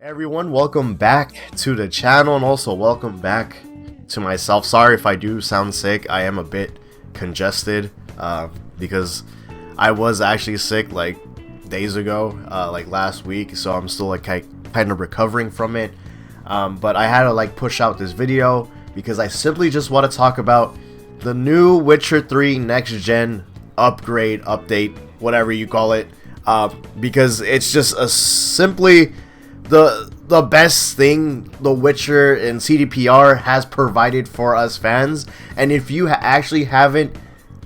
Everyone, welcome back to the channel, and also welcome back to myself. Sorry if I do sound sick. I am a bit congested because I was actually sick like days ago, like last week, so I'm still like kind of recovering from it. But I had to like push out this video because I simply just want to talk about the new Witcher 3 next gen upgrade, update, whatever you call it, because it's just simply the best thing The Witcher and CDPR has provided for us fans. And if you actually haven't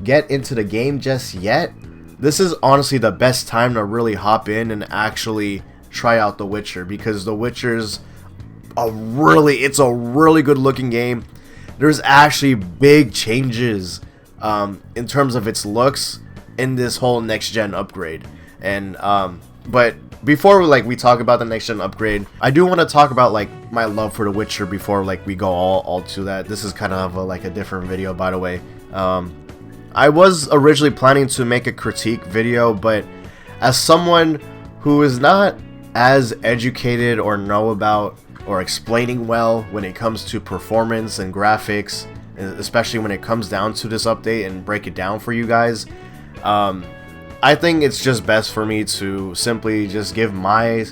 get into the game just yet, this is honestly the best time to really hop in and actually try out The Witcher, because The Witcher's a really good looking game. There's actually big changes in terms of its looks in this whole next gen upgrade. And but before we talk about the next gen upgrade, I do want to talk about like my love for The Witcher before we go all to that. This is kind of a different video, by the way. I was originally planning to make a critique video, but as someone who is not as educated or know about or explaining well when it comes to performance and graphics, especially when it comes down to this update, and break it down for you guys, I think it's just best for me to simply just give my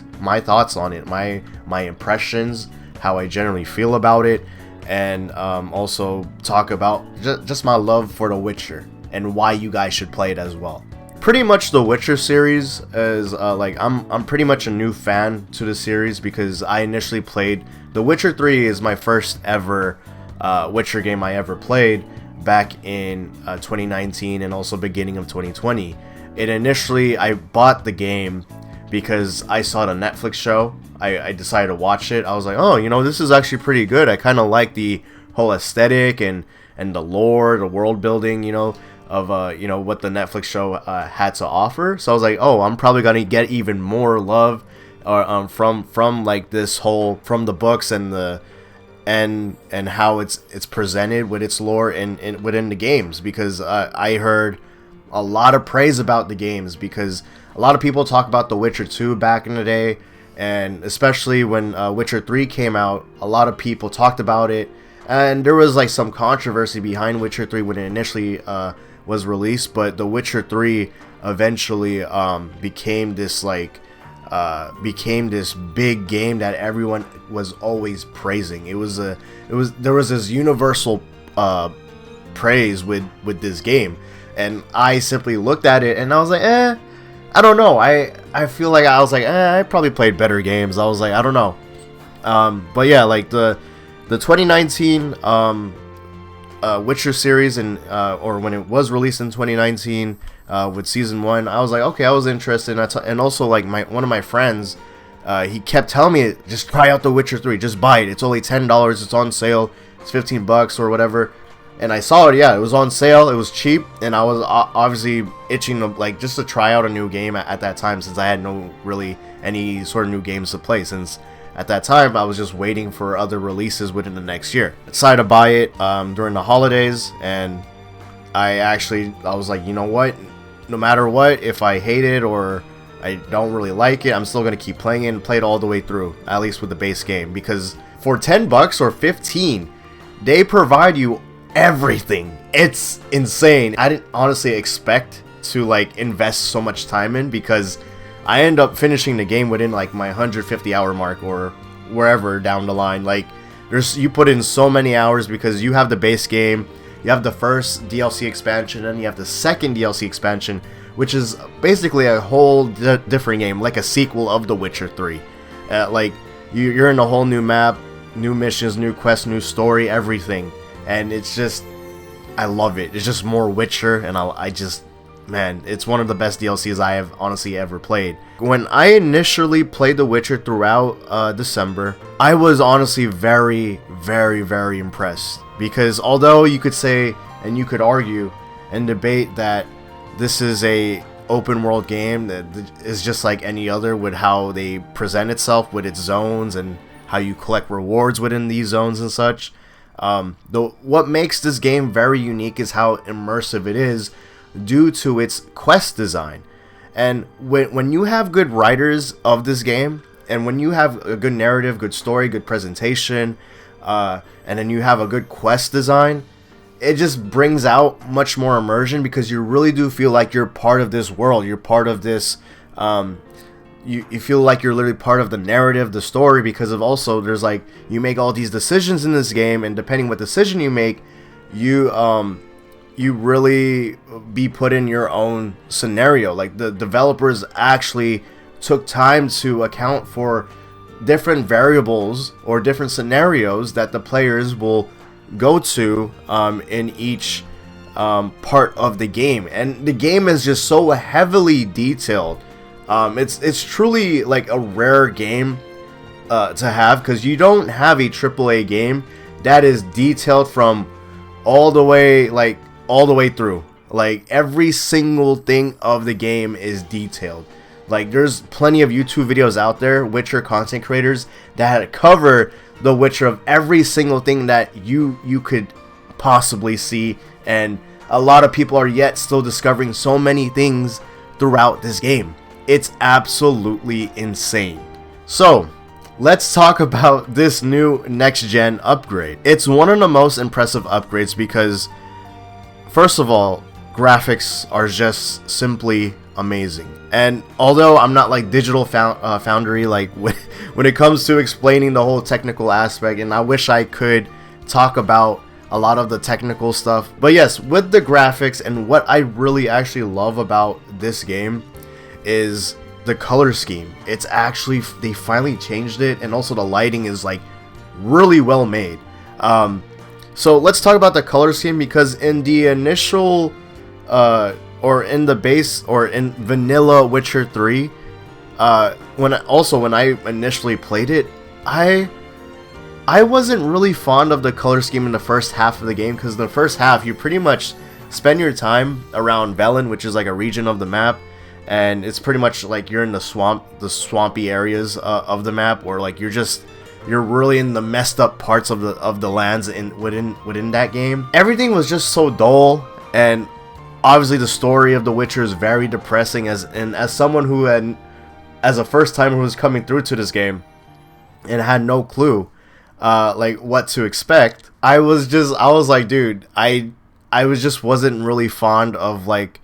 thoughts on it, my impressions, how I generally feel about it, and also talk about just my love for The Witcher and why you guys should play it as well. Pretty much the Witcher series is I'm pretty much a new fan to the series because I initially played The Witcher 3 is my first ever Witcher game I ever played back in 2019 and also beginning of 2020. I bought the game because I saw the Netflix show. I decided to watch it. I was like, oh, this is actually pretty good. I kind of like the whole aesthetic and the lore, the world building, of what the Netflix show had to offer. So I was like, oh, I'm probably gonna get even more love from like this whole, from the books and the and how it's presented with its lore and within the games, because I heard a lot of praise about the games, because a lot of people talk about The Witcher 2 back in the day, and especially when Witcher 3 came out, a lot of people talked about it, and there was like some controversy behind Witcher 3 when it initially was released, but The Witcher 3 eventually became this big game that everyone was always praising. There was this universal praise with this game. And I simply looked at it and I was like, I don't know. I feel like I was like, I probably played better games. I was like, I don't know. But yeah, like the 2019 Witcher series, and or when it was released in 2019 with season 1, I was like, okay, I was interested. And also like one of my friends, he kept telling me, just try out The Witcher 3, just buy it. It's only $10. It's on sale. It's $15 or whatever. And I saw it, yeah, it was on sale, it was cheap, and I was obviously itching to just to try out a new game at that time, since I had no really any sort of new games to play, since at that time I was just waiting for other releases within the next year. I decided to buy it during the holidays, and I was like, you know what, no matter what, if I hate it or I don't really like it, I'm still going to keep playing it and play it all the way through, at least with the base game, because for $10 or $15, they provide you everything. It's insane. I didn't honestly expect to invest so much time in, because I end up finishing the game within my 150 hour mark or wherever down the line. You put in so many hours, because you have the base game, you have the first DLC expansion, and you have the second DLC expansion, which is basically a whole different game, like a sequel of The Witcher 3. You're in a whole new map, new missions, new quests, new story, everything. And it's just, I love it. It's just more Witcher, and man, it's one of the best DLCs I have honestly ever played. When I initially played The Witcher throughout December, I was honestly very, very, very impressed. Because although you could say, and you could argue and debate that this is a open world game that is just like any other, with how they present itself with its zones and how you collect rewards within these zones and such, what makes this game very unique is how immersive it is due to its quest design. And when you have good writers of this game, And when you have a good narrative, good story, good presentation, and then you have a good quest design, it just brings out much more immersion, because you really do feel like you're part of this world. You're part of this, you feel like you're literally part of the narrative, the story, because of also there's like, you make all these decisions in this game, and depending what decision you make, you really be put in your own scenario. Like, the developers actually took time to account for different variables or different scenarios that the players will go to in each part of the game. And the game is just so heavily detailed. It's truly like a rare game to have, because you don't have a AAA game that is detailed from all the way through. Like, every single thing of the game is detailed. Like, there's plenty of YouTube videos out there, Witcher content creators, that cover the Witcher of every single thing that you could possibly see, and a lot of people are yet still discovering so many things throughout this game. It's absolutely insane. So, let's talk about this new next-gen upgrade. It's one of the most impressive upgrades because, first of all, graphics are just simply amazing. And although I'm not like Digital Foundry, like when it comes to explaining the whole technical aspect, and I wish I could talk about a lot of the technical stuff, but yes, with the graphics, and what I really actually love about this game is the color scheme. It's actually, they finally changed it, and also the lighting is like really well made. So let's talk about the color scheme, because in the initial or in the base, or in vanilla Witcher 3, when I initially played it, I wasn't really fond of the color scheme in the first half of the game, because the first half you pretty much spend your time around Velen, which is like a region of the map, and it's pretty much like you're in the swampy areas of the map, or like you're really in the messed up parts of the lands within that game. Everything was just so dull, and obviously the story of The Witcher is very depressing, as someone who as a first timer who was coming through to this game and had no clue like what to expect, I was like, dude, I wasn't really fond of like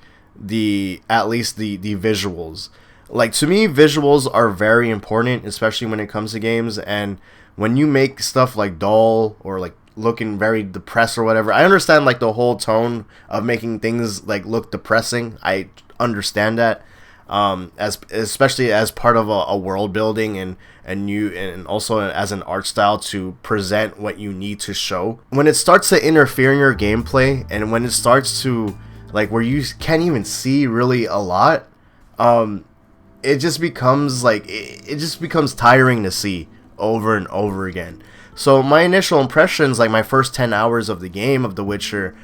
at least the visuals. Like, to me, visuals are very important, especially when it comes to games, and when you make stuff like dull or like looking very depressed or whatever, I understand like the whole tone of making things like look depressing. I understand that, especially as part of a world building, and also as an art style to present what you need to show. When it starts to interfere in your gameplay, and when it starts to like where you can't even see really a lot, it just becomes tiring to see over and over again. So my initial impressions, like my first 10 hours of the game of The Witcher,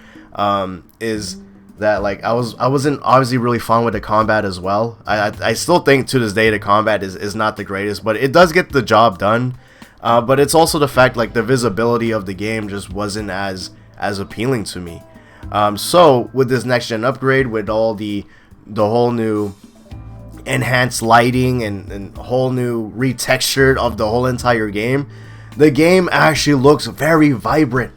is that like I wasn't obviously really fun with the combat as well. I still think to this day the combat is not the greatest, but it does get the job done. But it's also the fact like the visibility of the game just wasn't as appealing to me. So with this next gen upgrade, with all the whole new enhanced lighting and whole new retextured of the whole entire game, the game actually looks very vibrant.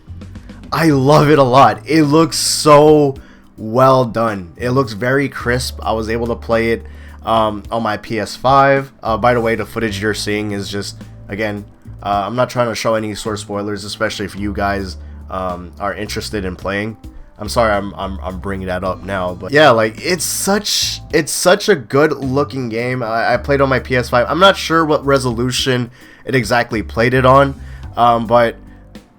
I love it a lot. It looks so well done. It looks very crisp. I was able to play it on my PS5. By the way, the footage you're seeing is just, again, I'm not trying to show any sort of spoilers, especially if you guys are interested in playing. I'm sorry I'm bringing that up now, but yeah, like it's such a good looking game. I played on my PS5. I'm not sure what resolution it exactly played it on, but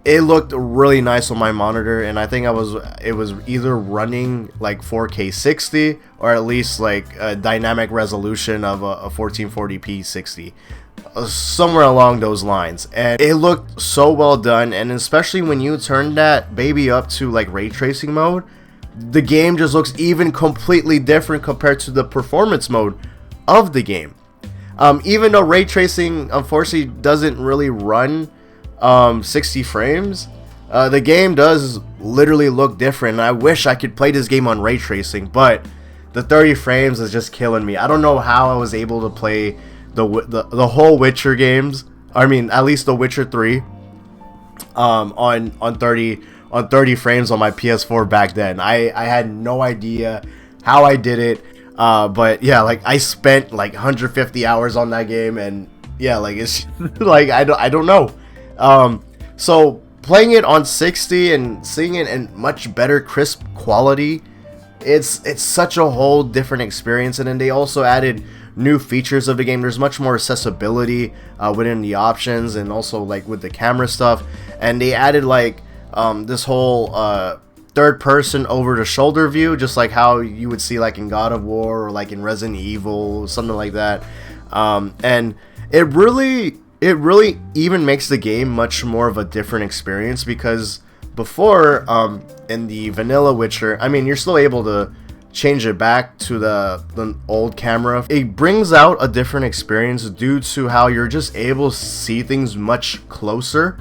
it looked really nice on my monitor, and I think it was either running like 4K 60 or at least like a dynamic resolution of a 1440p 60. Somewhere along those lines, and it looked so well done. And especially when you turn that baby up to like ray tracing mode, the game just looks even completely different compared to the performance mode of the game. Even though ray tracing unfortunately doesn't really run 60 frames, the game does literally look different, and I wish I could play this game on ray tracing, but the 30 frames is just killing me. I don't know how I was able to play the whole Witcher games. I mean, at least The Witcher 3 on 30 frames on my PS4 back then. I had no idea how I did it. But yeah, like I spent like 150 hours on that game, and yeah, like it's like I don't know. So playing it on 60 and seeing it in much better crisp quality, it's such a whole different experience. And then they also added new features of the game. There's much more accessibility within the options, and also like with the camera stuff. And they added like this whole third person over the shoulder view, just like how you would see like in God of War or like in Resident Evil, something like that. And it really even makes the game much more of a different experience, because before in the vanilla Witcher, I mean, you're still able to change it back to the old camera. It brings out a different experience due to how you're just able to see things much closer,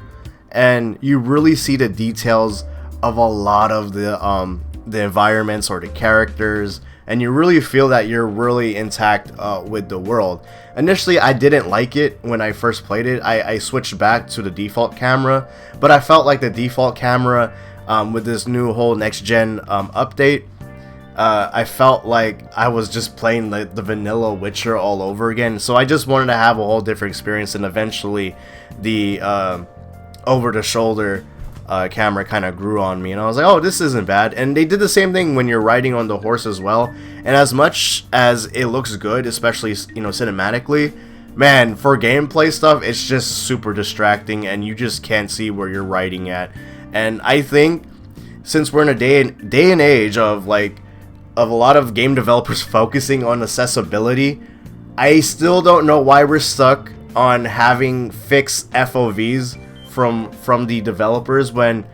and you really see the details of a lot of the environments or the characters, and you really feel that you're really intact with the world. Initially, I didn't like it when I first played it. I switched back to the default camera, but I felt like the default camera with this new whole next gen update, I felt like I was just playing the vanilla Witcher all over again. So I just wanted to have a whole different experience, and eventually the over the shoulder camera kind of grew on me, and I was like, oh, this isn't bad. And they did the same thing when you're riding on the horse as well. And as much as it looks good, especially, you know, cinematically, man, for gameplay stuff, it's just super distracting, and you just can't see where you're riding at. And I think since we're in a day and age of a lot of game developers focusing on accessibility, I still don't know why we're stuck on having fixed FOVs from the developers, when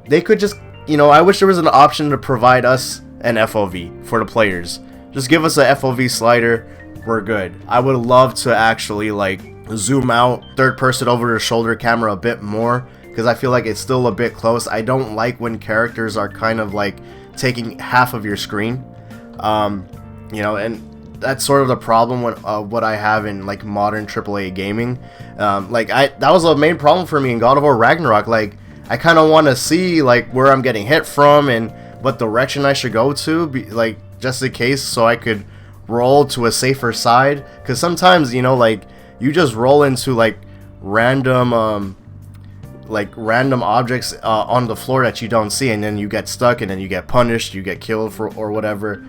they could just, you know, I wish there was an option to provide us an FOV for the players. Just give us a FOV slider, we're good. I would love to actually like zoom out third person over the shoulder camera a bit more, because I feel like it's still a bit close. I don't like when characters are kind of like taking half of your screen, you know, and that's sort of the problem with what I have in like modern AAA gaming. That was the main problem for me in God of War Ragnarok. Like, I kind of want to see like where I'm getting hit from and what direction I should go to, like just in case, so I could roll to a safer side. Because sometimes, you know, like you just roll into like random objects on the floor that you don't see, and then you get stuck, and then you get punished, you get killed or whatever.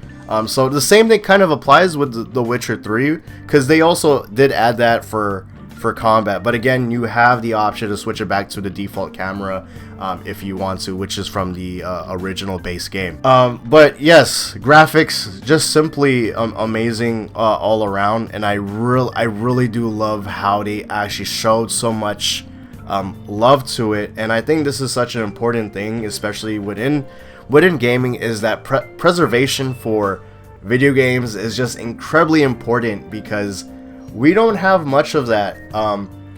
So the same thing kind of applies with The Witcher 3, because they also did add that for combat. But again, you have the option to switch it back to the default camera if you want to, which is from the original base game. But yes, graphics just simply amazing all around, and I really do love how they actually showed so much love to it. And I think this is such an important thing, especially within gaming, is that preservation for video games is just incredibly important, because we don't have much of that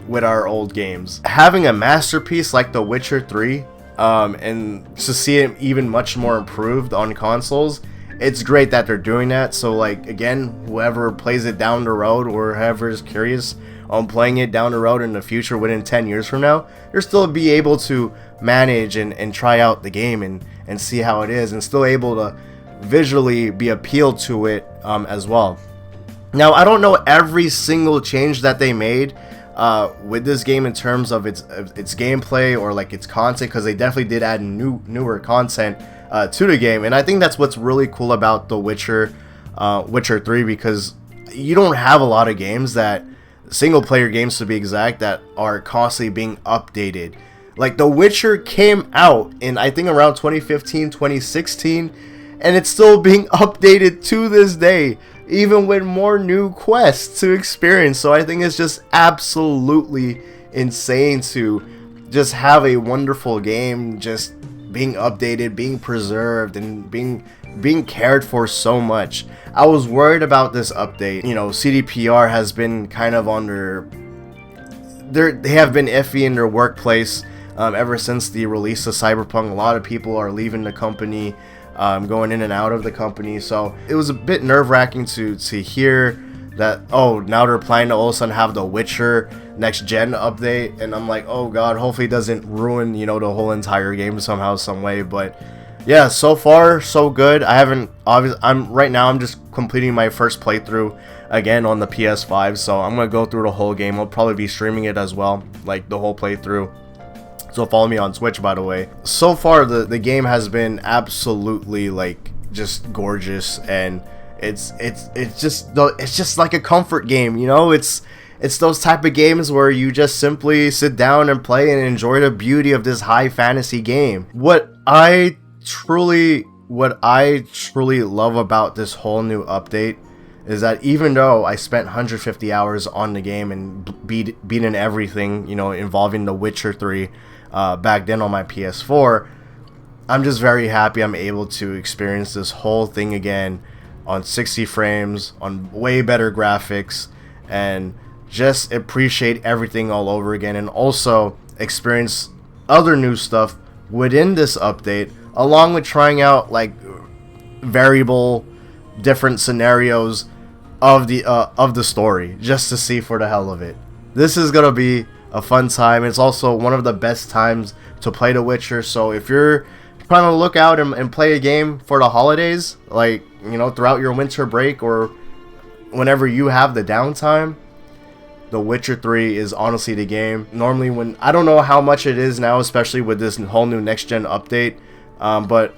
with our old games. Having a masterpiece like The Witcher 3 and to see it even much more improved on consoles, it's great that they're doing that. So like, again, whoever plays it down the road, or whoever is curious on playing it down the road in the future, within 10 years from now, they'll still be able to manage and try out the game and see how it is, and still able to visually be appealed to it as well. Now, I don't know every single change that they made with this game in terms of its gameplay or like its content, because they definitely did add newer content to the game. And I think that's what's really cool about The Witcher 3, because you don't have a lot of games, that single player games to be exact, that are constantly being updated. Like, The Witcher came out in, I think, around 2015, 2016, and it's still being updated to this day, even with more new quests to experience. So I think it's just absolutely insane to just have a wonderful game just being updated, being preserved, and being cared for so much. I was worried about this update. You know, CDPR has been kind of they have been iffy in their workplace ever since the release of Cyberpunk. A lot of people are leaving the company, going in and out of the company. So it was a bit nerve-wracking to hear that, oh, now they're planning to all of a sudden have the Witcher next gen update, and I'm like, oh god, hopefully it doesn't ruin, you know, the whole entire game somehow, some way. But yeah, so far so good. I'm just completing my first playthrough again on the PS5, so I'm gonna go through the whole game. I'll probably be streaming it as well, like the whole playthrough. So follow me on Twitch, by the way. So far the game has been absolutely like just gorgeous, and it's just like a comfort game, you know. It's those type of games where you just simply sit down and play and enjoy the beauty of this high fantasy game. What I truly love about this whole new update is that even though I spent 150 hours on the game and beating everything, you know, involving The Witcher 3 back then on my PS4, I'm just very happy I'm able to experience this whole thing again on 60 frames, on way better graphics, and just appreciate everything all over again, and also experience other new stuff within this update, along with trying out like variable different scenarios of the story, just to see for the hell of it. This is gonna be a fun time. It's also one of the best times to play The Witcher, so if you're trying to look out and play a game for the holidays, like, you know, throughout your winter break or whenever you have the downtime, The Witcher 3 is honestly the game. Normally, when I don't know how much it is now, especially with this whole new next gen update, but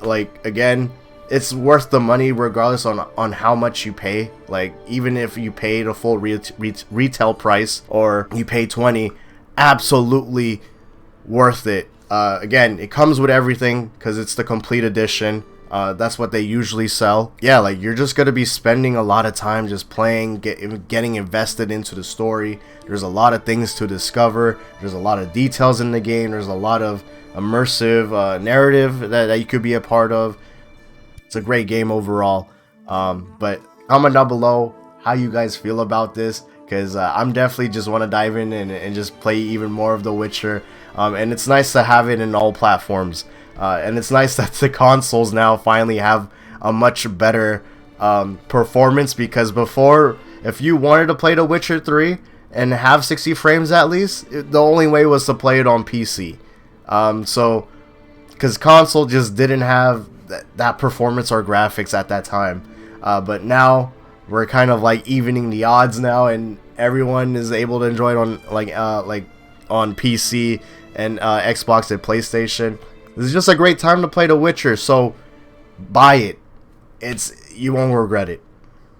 like, again, it's worth the money regardless on how much you pay. Like, even if you pay the full retail price or you pay 20, absolutely worth it. Again, it comes with everything because it's the complete edition. That's what they usually sell. Yeah, like, you're just gonna be spending a lot of time just playing, getting invested into the story. There's a lot of things to discover. There's a lot of details in the game. There's a lot of immersive narrative that you could be a part of. It's a great game overall. But comment down below how you guys feel about this, because I'm definitely just want to dive in and just play even more of The Witcher. And it's nice to have it in all platforms. And it's nice that the consoles now finally have a much better performance, because before, if you wanted to play The Witcher 3 and have 60 frames at least, the only way was to play it on PC. So, because console just didn't have that performance or graphics at that time. But now we're kind of like evening the odds now, and everyone is able to enjoy it on like on PC and Xbox and PlayStation. This is just a great time to play The Witcher, so buy it. You won't regret it.